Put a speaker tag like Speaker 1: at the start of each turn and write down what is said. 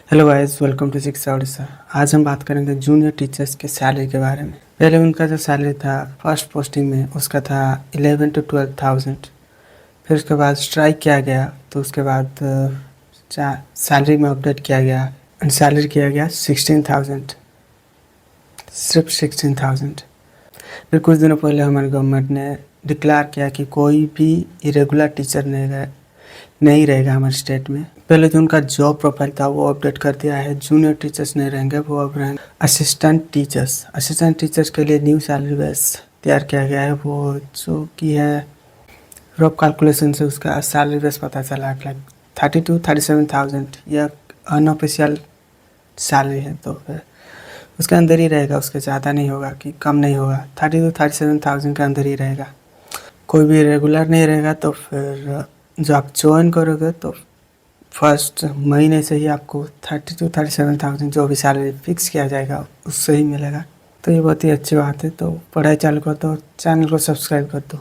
Speaker 1: Hello guys, welcome to six Odisha. आज हम बात करेंगे जूनियर टीचर्स के सैलरी के बारे में। पहले उनका जो सैलरी था फर्स्ट पोस्टिंग में उसका था 11 to 12,000। फिर उसके बाद स्ट्राइक किया गया तो उसके बाद सैलरी में अपडेट किया गया एंड सैलरी किया गया 16,000, सिर्फ 16,000। फिर कुछ दिनों पहले हमारे गवर्नमेंट ने डिक्लेयर किया कि कोई भी इरेगुलर टीचर नहीं रहेगा हमारे स्टेट में। पहले जो उनका जॉब प्रोफाइल था वो अपडेट कर दिया है। जूनियर टीचर्स नहीं रहेंगे, वो अब रहेंगे असिस्टेंट टीचर्स। असिस्टेंट टीचर्स के लिए न्यू सैलरी बेस तैयार किया गया है, वो जो कि है रफ कैलकुलेशन से उसका सैलरी बेस पता चला है 30,000 to 37,000। यह अनऑफिशियल सैलरी है, तो फिर उसके अंदर ही रहेगा, उसके ज़्यादा नहीं होगा कि कम नहीं होगा। 30,000 to 37,000 के अंदर ही रहेगा। कोई भी रेगुलर नहीं रहेगा तो फिर जो आप ज्वाइन करोगे तो फर्स्ट महीने से ही आपको 30,000 to 37,000 जो भी सैलरी फिक्स किया जाएगा उससे ही मिलेगा। तो ये बहुत ही अच्छी बात है। तो पढ़ाई चालू कर दो, चैनल को सब्सक्राइब कर दो।